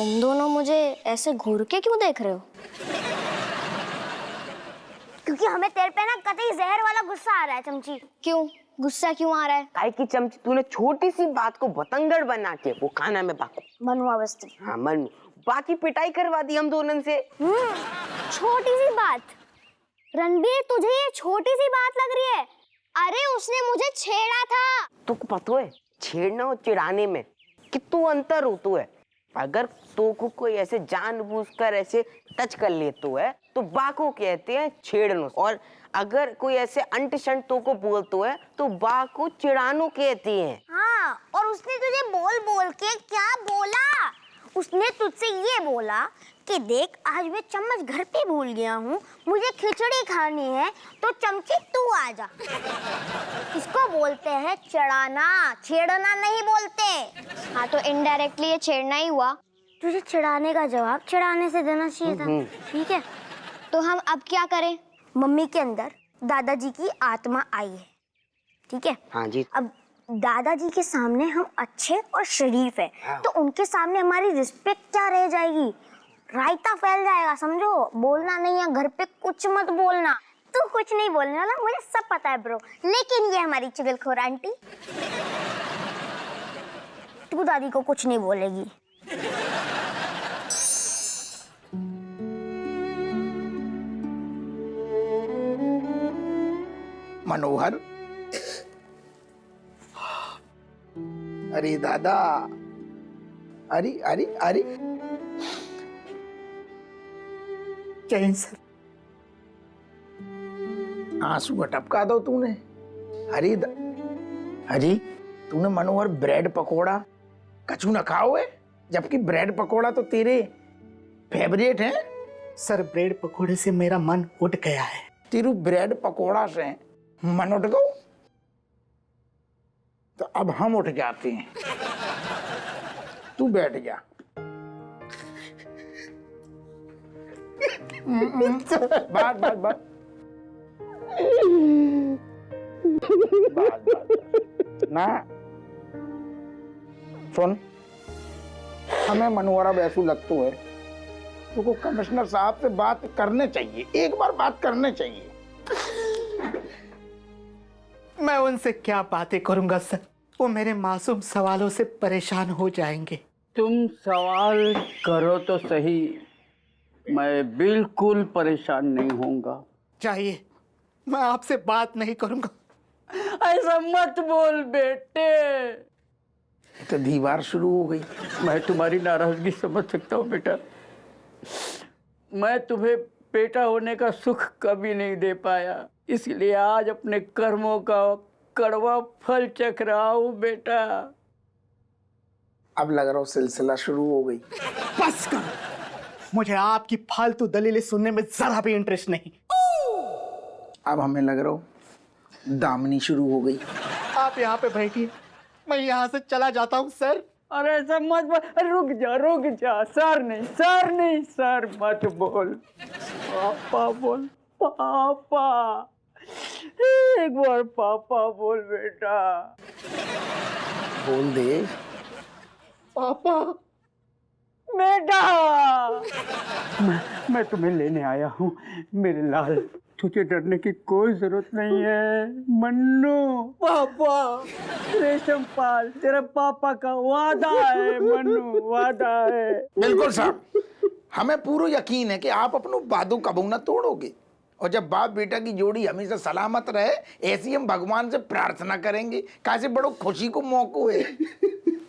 तुम दोनों मुझे ऐसे घूर के क्यों देख रहे हो? क्योंकि हमें तेरे पे ना कतई जहर वाला गुस्सा आ रहा है चमची। क्यों? गुस्सा क्यों आ रहा है? काहे की चमची, तूने छोटी सी बात को बतंगड़ बना के वो खाना में बाको। मनुआ बस्ती। हाँ मनु, बाकी पिटाई करवा दी हम दोनों से। छोटी सी बात। रणबीर, तुझे ये छोटी सी बात लग रही है? अरे उसने मुझे छेड़ा था। तुमको पता है छेड़ना और चिढ़ाने में कितना अंतर होता है। अगर तो को कोई ऐसे जानबूझकर ऐसे टच कर लेते है तो बाको कहते हैं छेड़नो, और अगर कोई ऐसे अंट शंट तो को बोलते है तो बाको चिढ़ानो कहते हैं। हाँ, और उसने तुझे बोल बोल के क्या बोला? उसने तुझसे ये बोला कि देख आज मैं चम्मच घर पे भूल गया हूँ, मुझे खिचड़ी खानी है तो चमची तू आ जा। इसको बोलते हैं चिढ़ाना, छेड़ना नहीं बोलते। हाँ तो इनडायरेक्टली ये छेड़ना ही हुआ। तुझे चिढ़ाने का जवाब चिढ़ाने से देना चाहिए था। ठीक है, तो हम अब क्या करें? मम्मी के अंदर दादाजी की आत्मा आई है, ठीक है? हाँ जी। अब दादाजी के सामने हम अच्छे और शरीफ है, हाँ। तो उनके सामने हमारी रिस्पेक्ट क्या रह जाएगी? रायता फैल जाएगा, समझो। बोलना नहीं है, घर पे कुछ मत बोलना। तू कुछ नहीं बोलने वाला, मुझे सब पता है ब्रो। लेकिन ये हमारी चुगलखोर आंटी, तू दादी को कुछ नहीं बोलेगी। मनोहर, अरे दादा, अरे अरे अरे, जय सर। आंसू का टपका दो तूने। अरे अरे, तूने मनोहर ब्रेड पकोड़ा कचू न खाओ है, जबकि ब्रेड पकोड़ा तो तेरे फेवरेट है। सर ब्रेड पकोड़े से मेरा मन उठ गया है। तेरू ब्रेड पकोड़ा से मन उठ गो, तो अब हम उठ जाते हैं। तू बैठ जा। बात बात बात ना सुन, हमें मनोहरा वैसू लगतो है तो कमिश्नर साहब से बात करने चाहिए, एक बार बात करने चाहिए। मैं उनसे क्या बातें करूंगा सर, वो मेरे मासूम सवालों से परेशान हो जाएंगे। तुम सवाल करो तो सही, मैं बिल्कुल परेशान नहीं होऊंगा। चाहिए, मैं आपसे बात नहीं करूंगा। ऐसा मत बोल बेटे। तो दीवार शुरू हो गई। मैं तुम्हारी नाराजगी समझ सकता हूँ बेटा। मैं तुम्हें बेटा होने का सुख कभी नहीं दे पाया, इसलिए आज अपने कर्मों का कड़वा फल चख रहा हूँ बेटा। अब लग रहा हो सिलसिला शुरू हो गई। बस करो, मुझे आपकी फालतू दलीलें सुनने में जरा भी इंटरेस्ट नहीं। अब हमें लग रहा हो दामनी शुरू हो गई। आप यहाँ पे बैठिए, मैं यहाँ से चला जाता हूँ सर। अरे ऐसा मत बोल, रुक जा। सर नहीं, सर मत बोल। पापा बोल, पापा। एक बार पापा बोल बेटा। बोल दे पापा। बेटा, मैं तुम्हें लेने आया हूँ मेरे लाल। तुझे डरने की कोई जरूरत नहीं है मन्नू। पापा, रेशम पाल, तेरा पापा का वादा है मन्नू, वादा है। बिल्कुल साहब, हमें पूरा यकीन है कि आप अपनों वादों कबू न तोड़ोगे, और जब बाप बेटा की जोड़ी हमेशा सलामत रहे ऐसी हम भगवान से प्रार्थना करेंगे। कैसे बड़ो खुशी को मौका है।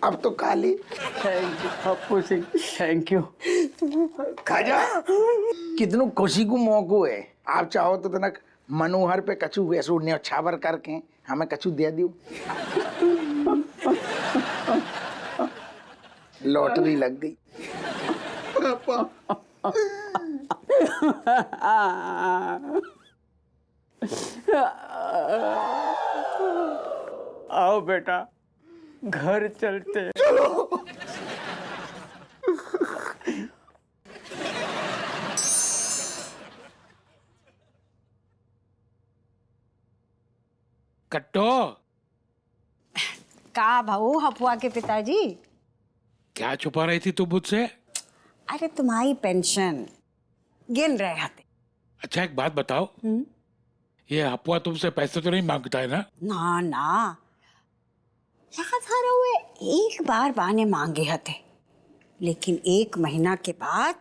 अब तो काली। Thank you Pappu Singh, thank you. Khaja, कितनों खुशी को मौका है। आप चाहो तो तनक मनोहर पे कछु वैसू न्यौछावर करके हमें कछु दे दियो। लॉटरी लग गई। आओ बेटा, घर चलते हैं। चलो। कट्टो, का भाऊ हफुआ के पिताजी? क्या छुपा रही थी तू मुझसे? अरे तुम्हारी पेंशन गिन रहे थे। अच्छा एक बात बताओ, ये अपुआ तुमसे पैसे तो नहीं मांगता है ना? ना ना, लगातार हुए एक बार बाने मांगे हते, लेकिन 1 महीना के बाद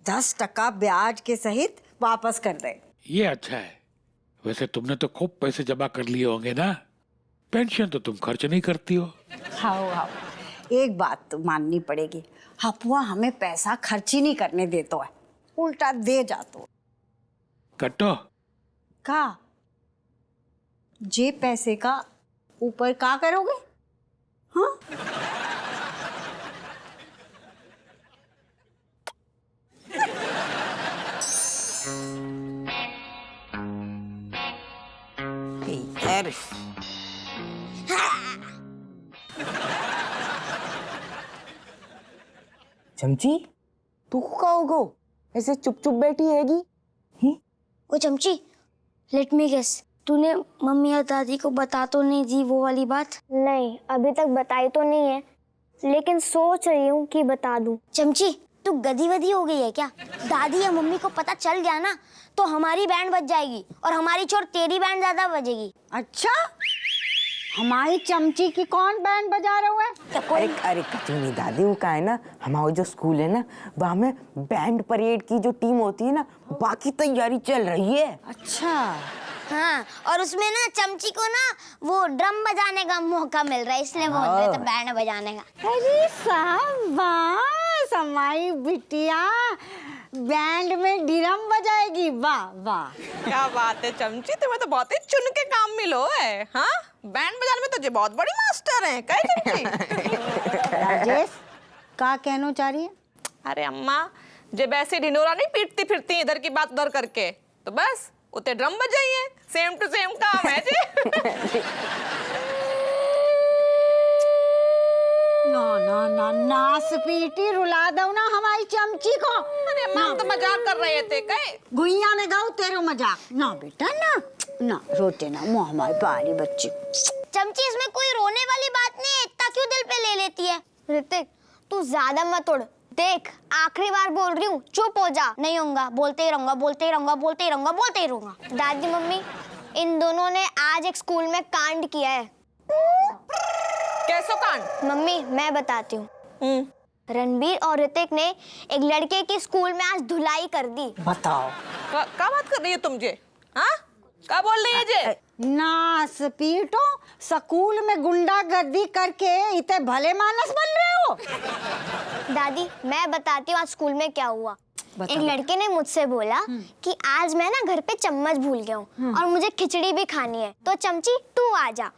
10% ब्याज के सहित वापस कर दे। ये अच्छा है। वैसे तुमने तो खूब पैसे जमा कर लिए होंगे ना, पेंशन तो तुम खर्च नहीं करती हो। हाँ, एक बात तो माननी पड़ेगी, हपुआ हमें पैसा खर्च ही नहीं करने देता है, उल्टा दे जातो। कट्टो का जे पैसे का ऊपर का करोगे? हाँ, यार चमची, तू का होगो ऐसे चुप चुप बैठी हैगी? ओ चमची, लेट मी गेस, तूने मम्मी और दादी को बता तो नहीं दी वो वाली बात? नहीं, अभी तक बताई तो नहीं है, लेकिन सोच रही हूँ कि बता दूं। चमची, तू गधी वधी हो गई है क्या? दादी या मम्मी को पता चल गया ना तो हमारी बैंड बज जाएगी और हमारी छोड़ तेरी बैंड ज्यादा बजेगी। अच्छा, हमारी चमची की कौन बैंड बजा रहा है? अरे अरे कहीं नहीं दादी, वो का है ना, हमारा जो स्कूल है ना, वहाँ में बैंड परेड की जो टीम होती है ना, बाकी तैयारी चल रही है। अच्छा, हाँ, और उसमें ना चमची को ना वो ड्रम बजाने का मौका मिल रहा है, इसलिए बोल रहे थे बैंड बजाने का। अरे शाबाश, हमारी बिटिया बैंड में ड्रम बजाएगी। वाह वाह, क्या बात है चमची, तुम्हें तो बहुत ही चुन के काम मिलो है। हाँ, बैंड बजाने में तो जी बहुत बड़ी मास्टर है। कहीं चमची? राजेश का कहना चाह रही है? अरे अम्मा, जब ऐसे ढिंडोरा नहीं पीटती फिरती इधर की बात उधर करके, तो बस उते ड्रम बजाइए, सेम टू सेम काम है जी। ना ना ना, नास पीटी रुला दो ना हमारी चमची को। अरे अम्मा, हम तो मजाक कर रहे थे। कहीं गुइया में गाओ तेरा मजाक ना बेटा, ना ना रोते ना, मुँह हमारी प्यारी बच्ची। चमची, इसमें कोई रोने वाली बात नहीं है, इतना क्यों दिल पे ले लेती है? ऋतिक, तू ज्यादा मत उड़। देख, आखिरी बार बोल रही हूँ, चुप हो जा। नहीं होगा, बोलते ही रहूंगा, बोलते ही रहूंगा, बोलते ही रहूंगा, बोलते ही रहूंगा। दादी मम्मी, इन दोनों ने आज एक स्कूल में कांड किया है। कैसो कांड? मम्मी, मैं बताती हूँ। रणबीर और ऋतिक ने एक लड़के की स्कूल में आज धुलाई कर दी। बताओ, क्या बात कर रही है तुम जे? हाँ, क्या बोल रही है जे? नास पीटो, स्कूल में गुंडागर्दी करके इतने भले मानस बन रहे हो। दादी, मैं बताती हूँ आज स्कूल में क्या हुआ। बताओ। एक लड़के ने मुझसे बोला कि आज मैं ना घर पे चम्मच भूल गया हूँ और मुझे खिचड़ी भी खानी है, तो चमची तू आ जा।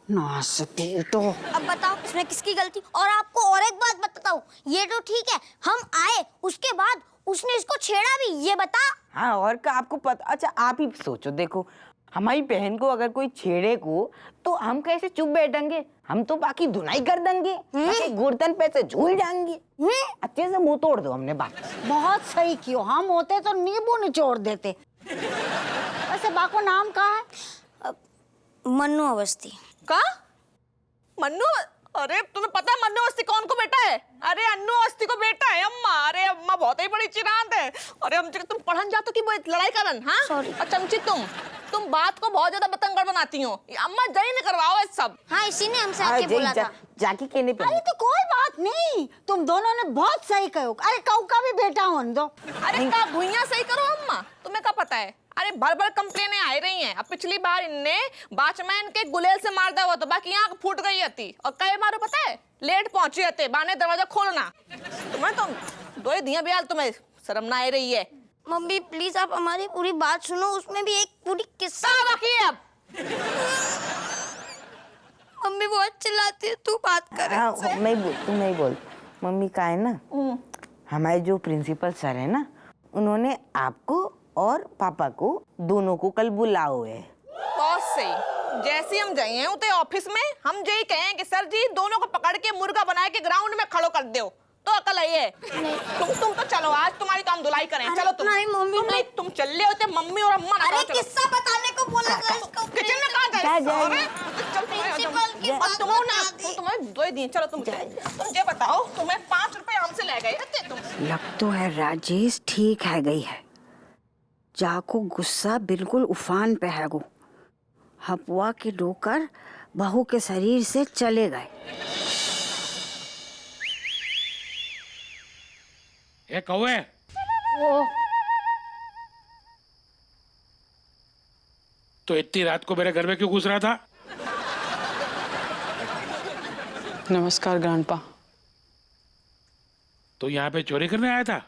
नास पीटो, अब बताओ इसमें किसकी गलती? और आपको और एक बात बताता हूँ, ये तो ठीक है हम आए, उसके बाद उसने इसको छेड़ा भी, ये बता। हाँ, और का आपको पता? अच्छा आप ही सोचो, देखो हमारी बहन को अगर कोई छेड़े को तो हम कैसे चुप बैठेंगे? हम तो बाकी धुनाई कर देंगे, बाकी गुर्दन पे से झूल जाएंगे। अच्छे से मुंह तोड़ दो, हमने बात। बहुत सही कियो, हम होते तो नींबू निचोड़ देते। वैसे बाको नाम का है? मन्नू अवस्थी। का? मन्नू? अरे तुम्हें पता है मन्नू अवस्थी कौन को बेटा है? अरे अन्नू अवस्थी को बेटा है अम्मा। अरे अम्मा बहुत ही बड़ी चिरांद है। अरे हम तुम पढ़न जातो कि वो लड़ाई करन? हाँ, और चमची तुम बात को बहुत ज्यादा बतंगड़ बनाती हो। अम्मा जई न करवाओ ये सब। हाँ, इसी ने हमसे आके बोला था। जाके कहने पे। अरे तो कोई बात नहीं, तुम दोनों ने बहुत सही कहो। अरे कऊ का भी बेटा होने दो। अरे का भुइया सही करो अम्मा, तुम्हें क्या पता है? अरे भर कंप्लेनें आ रही हैं। अब पिछली बार इनने वॉचमैन के गुलेल से मार दिया हुआ तो बाकी आंख फूट गई थी। और कई बार पता है लेट पहुंचे थे, बाने दरवाजा खोलना। तुम्हें तो दो ही दिया बियाल, तुम्हें शर्म ना आ रही है? मम्मी प्लीज आप हमारी पूरी बात सुनो, उसमें भी एक पूरी किस्सा बाकी है। अब मम्मी बहुत चिल्लाती है, तू बात कर। हाँ, मैं बोल मम्मी का है ना, हमारे जो प्रिंसिपल सर है ना, उन्होंने आपको और पापा को दोनों को कल बुलाओ है। बहुत सही। जैसे हम जाए हैं उते ऑफिस में, हम यही कहें कि सर जी दोनों को पकड़ के मुर्गा बना के ग्राउंड में खड़ो कर दो, तो अकल आई है। तुम तो चलो, आज तुम्हारी काम धुलाई करें। चलो तुम। नहीं मम्मी, तुम चल रहे होते मम्मी और अम्मा। अरे किस्सा बताने को बोला था इसको। किचन में कहाँ जाए? प्रिंसिपल की बात तुम ना तुम्हें दो ही दिन चलो तुम ये बताओ तुम्हें 5 रुपए हमसे ले गए थे तुम। लग तो है राजेश ठीक है गई है। जाको गुस्सा बिल्कुल उफान पे है गो। हपुआ के डोकर बहू के शरीर से चले गए। ए कौवे, तो इतनी रात को मेरे घर में क्यों घुस रहा था? नमस्कार ग्रैंडपा। तो यहाँ पे चोरी करने आया था?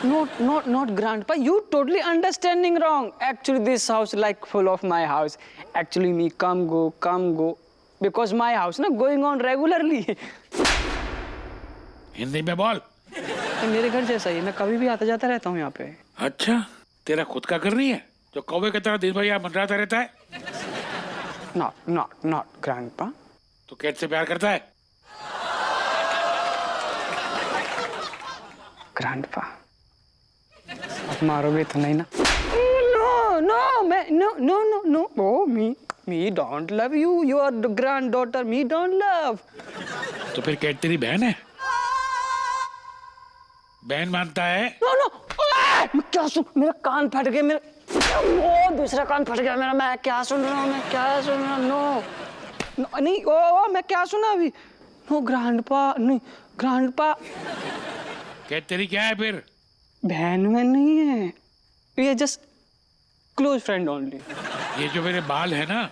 Not grandpa. You totally understanding wrong. Actually, this house like full of my house. Actually, me come go because my house na going on regularly. Hindi में बोल। ये मेरे घर जैसा ही, मैं कभी भी आता जाता रहता हूँ यहाँ पे। अच्छा, तेरा खुद का घर नहीं है जो कौवे की तरह दिन भर यहाँ मंडराता रहता है? Not grandpa. तो कैट से प्यार करता है? ग्रैंडपा, आप मारोगे तो नहीं ना? No. Oh, me don't love you. You are the granddaughter. Me don't love. तो फिर कैट तेरी बहन है? बहन मानता है? No. मैं क्या सुन? मेरा कान फट गया मेरा। वो दूसरा कान फट गया मेरा। मैं क्या सुन रहा हूँ? No, नहीं। मैं क्या सुना अभी? No, ग्रैंडपा नहीं, ग्रैंडपा। कैट तेरी क्या है फिर? बहन में नहीं है, ये जस्ट क्लोज फ्रेंड ओनली। ये जो मेरे बाल है ना,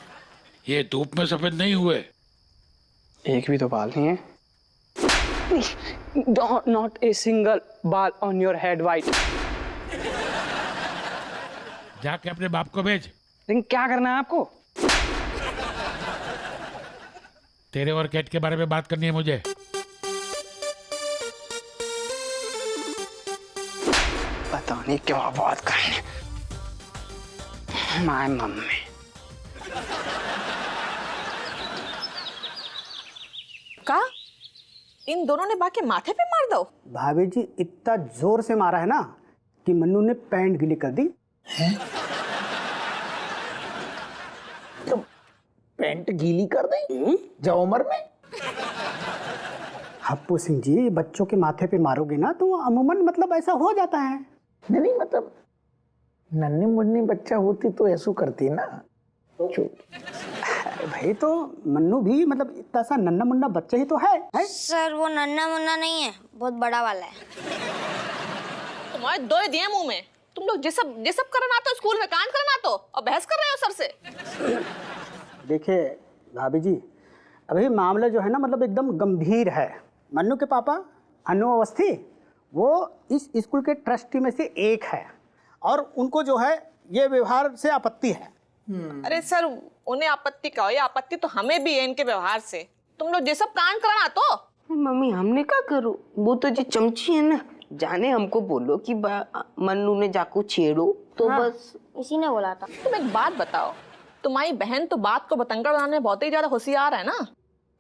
ये धूप में सफेद नहीं हुए। एक भी तो बाल नहीं है। Not a single ball on your head white. जाके अपने बाप को भेज। लेकिन क्या करना है आपको? तेरे और कैट के बारे में बात करनी है मुझे। पता नहीं क्यों बात करें। My mummy. का इन दोनों ने बाकी माथे पे मार दो? भाभी जी इतना जोर से मारा है ना कि मन्नू ने पैंट गीली कर दी। तो पैंट गीली कर दी जो उम्र में? हप्पू सिंह जी, बच्चों के माथे पे मारोगे ना तो अमूमन मतलब ऐसा हो जाता है। नहीं मतलब नन्ही मुन्नी बच्चा होती तो ऐसा करती ना। भाई तो मन्नू भी मतलब इतना सा नन्ना मुन्ना बच्चा ही तो है? सर वो नन्ना मुन्ना नहीं है, बहुत बड़ा वाला है। तुम्हारे दो ही दिए मुंह में। तुम लोग ये सब करना तो स्कूल में कांड करना तो और बहस कर रहे हो सर से। देखिए भाभी जी, अभी मामला जो है ना मतलब एकदम गंभीर है। मन्नू के पापा अनु अवस्थी वो इस स्कूल के ट्रस्टी में से एक है और उनको जो है ये व्यवहार से आपत्ति है। अरे सर उन्हें आपत्ति का हो या आपत्ति तो हमें भी है इनके व्यवहार से। तुम लोग ये सब कांड कराना तो। मम्मी हमने क्या करूं? वो तो जो चमची है ना, जाने हमको बोलो कि मन्नू ने जाको छेड़ो तो हाँ, बस इसी ने बोला था। तुम एक बात बताओ, तुम्हारी बहन तो बात को बतंगड़ बनाने में बहुत ही ज्यादा होशियार है ना।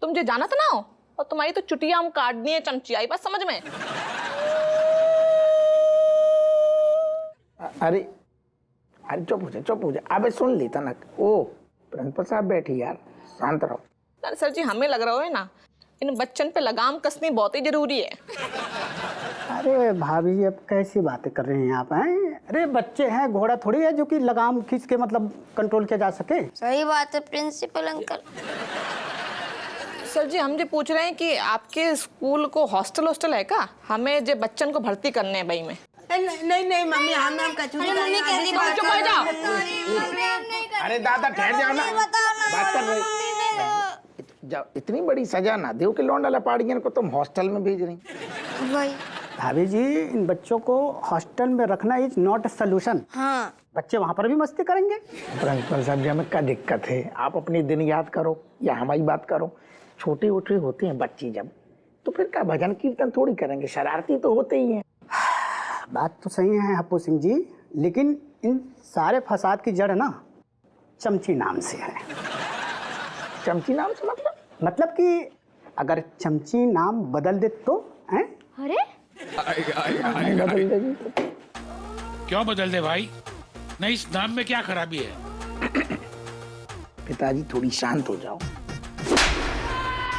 तुम जो जानत ना हो और तुम्हारी तो चुटिया हम काटनी है चमची। आई बात समझ में? अरे चुप हो जा। अबे सुन लेता ना। ओ प्रिंसिपल साहब बैठी यार, शांत रहो। अरे सर जी हमें लग रहा है ना इन बच्चन पे लगाम कसनी बहुत ही जरूरी है। अरे भाभी जी अब कैसी बातें कर रहे हैं आप हैं? अरे बच्चे हैं, घोड़ा थोड़ी है जो कि लगाम खींच के मतलब कंट्रोल किया जा सके। सही बात है प्रिंसिपल अंकल। सर जी हम जो पूछ रहे हैं कि आपके स्कूल को हॉस्टल है क्या? हमें जो बच्चन को भर्ती करने हैं भाई में। नहीं मम्मी हम कचू अरे दादा ठहर जाओ ना, बात कर रहे। इतनी बड़ी सजा ना दो कि लौंडा लपाड़ियन को तुम हॉस्टल में भेज रही। वही भाभी जी इन बच्चों को हॉस्टल में रखना इज नॉट अ सोल्यूशन। हाँ बच्चे वहाँ पर भी मस्ती करेंगे। प्रिंसिपल साहब जी हमें क्या दिक्कत है? आप अपनी दिन याद करो या हमारी बात करो। छोटे उठे होते हैं बच्चे जब, तो फिर क्या भजन कीर्तन थोड़ी करेंगे, शरारती तो होते ही हैं। बात तो सही है हप्पू सिंह जी, लेकिन इन सारे फसाद की जड़ ना चमची नाम से है। चमची नाम से मतलब कि अगर चमची नाम बदल दे तो हैं? अरे बदल देगी। क्यों बदल दे भाई? नहीं इस नाम में क्या खराबी है? पिताजी थोड़ी शांत हो जाओ।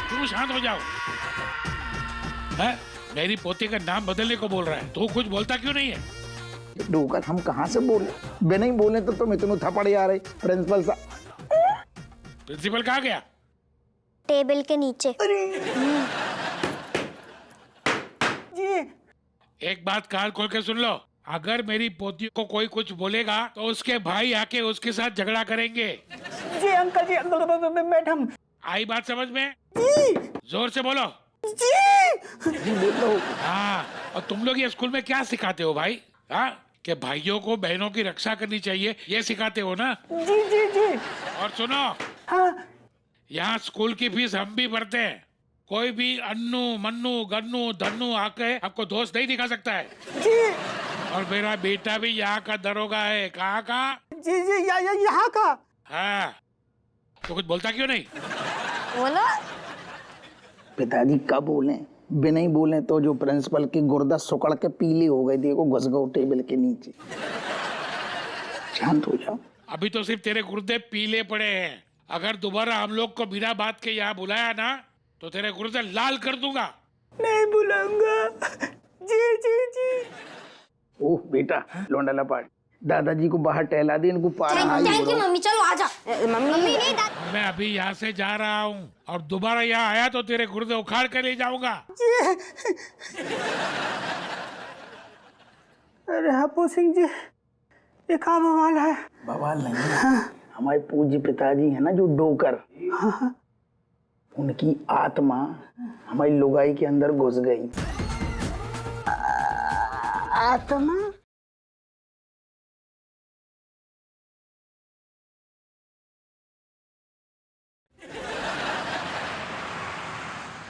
तुम शांत हो जाओ। है? मेरी पोती का नाम बदलने को बोल रहा है, तू कुछ बोलता क्यों नहीं है? डोकर हम कहाँ से बोले, बिना ही बोले तो तुम इतने थप्पड़ आ रही प्रिंसिपल साहब। प्रिंसिपल कहाँ गया? टेबल के नीचे। एक बात कान खोल के सुन लो, अगर मेरी पोती को कोई कुछ बोलेगा तो उसके भाई आके उसके साथ झगड़ा करेंगे। जी अंकल मैडम। आई बात समझ में? जोर से बोलो। जी बोल रहा हूँ। हाँ, और तुम लोग ये स्कूल में क्या सिखाते हो भाई? हाँ, कि भाइयों को बहनों की रक्षा करनी चाहिए, ये सिखाते हो ना? जी जी जी। और सुनो, हाँ यहाँ स्कूल की फीस हम भी भरते हैं। कोई भी अन्नू मन्नू गन्नू धन्नू आके आपको दोस्त नहीं दिखा सकता है। जी और मेरा बेटा भी यहाँ का दरोगा है। कहाँ का? जी जी यहाँ का। हाँ, तो कुछ बोलता क्यों नहीं? बोलो। पिताजी कब बोले, बिना ही बोले तो जो प्रिंसिपल की गुर्दा सुकड़ के पीली हो गई, देखो घुस गओ टेबल के नीचे। शांत हो जाओ। अभी तो सिर्फ तेरे गुर्दे पीले पड़े हैं। अगर दोबारा हम लोग को बिना बात के यहाँ बुलाया ना तो तेरे गुर्दे लाल कर दूंगा। नहीं बुलाऊंगा। जी जी जी। ओह बेटा लौंडा लपाट, दादाजी को बाहर टहला दे, इनको पारा हाई थैंक यू हो। मम्मी, चलो आजा। मम्मी नहीं मैं अभी यहाँ से जा रहा हूँ और दोबारा यहाँ आया तो तेरे गुर्दे उखाड़ कर ले जाऊंगा। अरे हप्पू सिंह जी, ये कहाँ बवाल है? बवाल नहीं है। हमारे पूज्य पिताजी है ना जो डोकर, उनकी आत्मा हमारी लुगाई के अंदर घुस गई। आत्मा?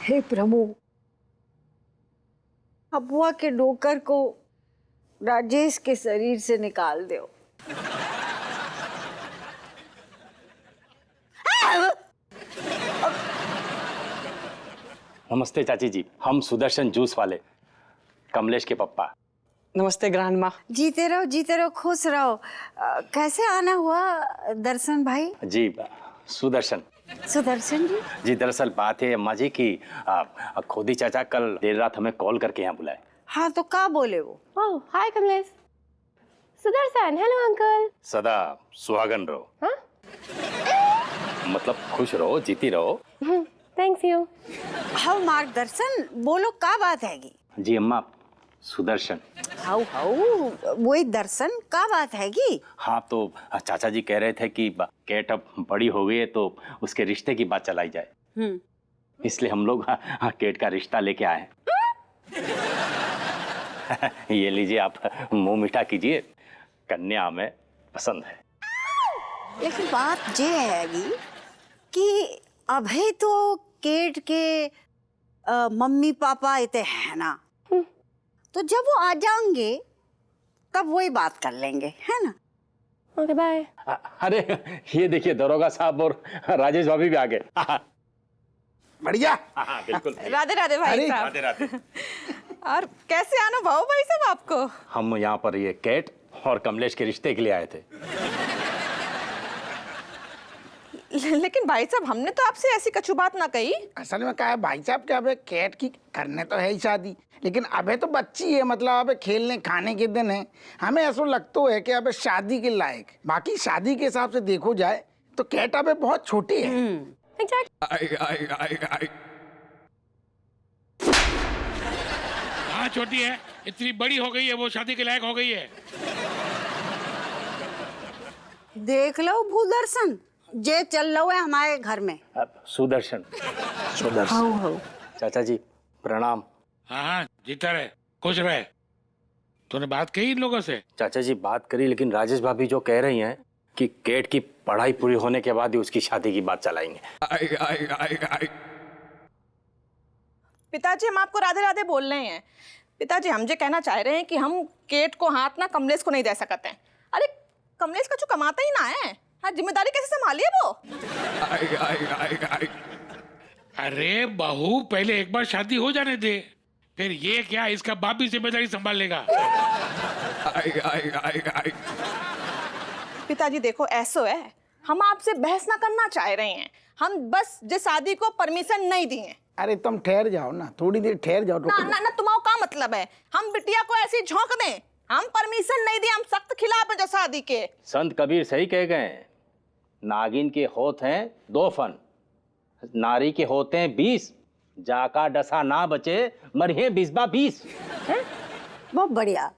हे प्रभु, अबुआ के डोकर को राजेश के शरीर से निकाल दो। नमस्ते चाची जी, हम सुदर्शन जूस वाले कमलेश के पप्पा। नमस्ते ग्रैंड माँ। जीते रहो खुश रहो। कैसे आना हुआ दर्शन भाई? जी सुदर्शन। सुदर्शन जी? जी दरअसल बात है अम्मा जी की खोदी चाचा कल देर रात हमें कॉल करके यहाँ बुलाए। हाँ तो क्या बोले वो? Oh hi Kamlesh. Sudarshan, hello uncle. सदा सुहागन रहो। हाँ? मतलब खुश रहो, जीती रहो। Thanks you. हाउ मार्गदर्शन, बोलो क्या बात हैगी? जी अम्मा, सुदर्शन। हाउ वही दर्शन, क्या बात हैगी? हाँ तो चाचा जी कह रहे थे कि कैट अब बड़ी हो गई है तो उसके रिश्ते की बात चलाई जाए। इसलिए हम लोग कैट का रिश्ता लेके आए हैं। ये लीजिए, आप मुंह मीठा कीजिए, कन्या हमें पसंद है। लेकिन बात ये हैगी कि अभी तो केट के मम्मी पापा इतने हैं ना, तो जब वो आ जाएंगे तब वही बात कर लेंगे, है ना? Okay bye. अरे ये देखिए दरोगा साहब और राजेश भाभी भी आ गए। बढ़िया। बिल्कुल। राधे राधे भाई साहब। राधे राधे। और कैसे अनुभव भाई साहब आपको? हम यहाँ पर ये कैट और कमलेश के रिश्ते के लिए आए थे। लेकिन भाई साहब हमने तो आपसे ऐसी कछु बात ना कही। असल में क्या है भाई साहब कि अबे कैट की करने तो है ही शादी, लेकिन अबे तो बच्ची है, मतलब अबे खेलने खाने के दिन है। हमें ऐसा लगता है कि अबे शादी के लायक, बाकी शादी के हिसाब से देखो जाए तो कैट अबे बहुत छोटी है। कहाँ छोटी है, इतनी बड़ी हो गई है, वो शादी के लायक हो गई है। देख लो भूदर्शन, जे चल रहा है हमारे घर में। सुदर्शन। चाचा जी प्रणाम। हाँ जीता रहे, खुश रहे। तूने बात कही इन लोगों से? चाचा जी बात करी, लेकिन राजेश भाभी जो कह रही हैं कि कैट की पढ़ाई पूरी होने के बाद ही उसकी शादी की बात चलाएंगे। पिताजी हम आपको राधे राधे बोल रहे हैं। पिताजी हम जो कहना चाह रहे हैं कि हम केट को हाथ ना कमलेश को नहीं दे सकते हैं। अरे कमलेश का जो कमाता ही ना है, हाँ जिम्मेदारी कैसे संभाली है वो? अरे बहू पहले एक बार शादी हो जाने दे, फिर ये क्या इसका बाप भी जिम्मेदारी संभाल लेगा। पिताजी देखो ऐसो है, हम आपसे बहस ना करना चाह रहे हैं। हम बस जे शादी को परमिशन नहीं दिए। अरे तुम ठहर जाओ ना, थोड़ी देर ठहर जाओ। ना ना ना, तुम्हारा क्या मतलब है? हम बिटिया को ऐसी झोंक दें? हम परमिशन नहीं दिए, हम सख्त खिलाफ हैं शादी के। संत कबीर सही कह गए हैं, नागिन के होत हैं 2 फन, नारी के होते हैं 20, जाका डसा ना बचे मरिए 20 बहुत बढ़िया।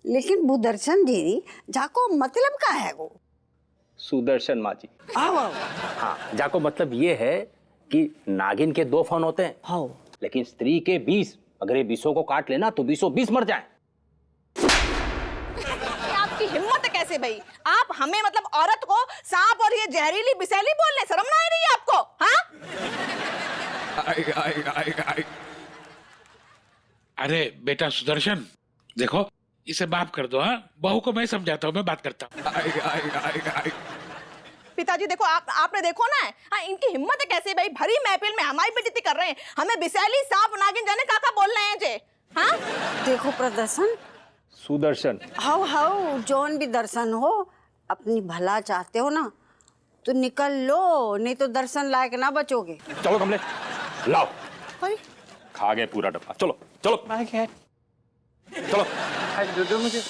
लेकिन बुदर्शन जी जाको मतलब का है वो? सुदर्शन माँ जी। आओ आओ। हाँ, जाको मतलब ये है कि नागिन के 2 फन होते हैं, हाँ, लेकिन स्त्री के 20। अगर ये 20 को काट लेना तो 20 मर जाए। आपकी हिम्मत है कैसे भाई? आप हमें मतलब औरत को सांप और ये जहरीली बिसैली बोलने शर्म ना आ रही है आपको? हाँ? अरे बेटा सुदर्शन, देखो इसे माफ कर दो। हाँ, बहू को मैं समझाता हूँ, मैं बात करता हूँ। पिताजी देखो, आपने देखो ना, हाँ, इनकी हिम्मत है कैसे भाई? भरी महफिल में हमारी बेइज्जती कर रहे हैं, हमें बिसैली सांप नागिन जाने काका बोल रहे हैं जे। हाँ, देखो प्रदर्शन, सुदर्शन। हाउ हाउ जौन भी दर्शन हो, अपनी भला चाहते हो ना तो निकल लो, नहीं तो दर्शन लायक ना बचोगे। चलो कमले, लाओ, खा गए पूरा डब्बा। चलो चलो मैं क्या चलो। दो मुझे।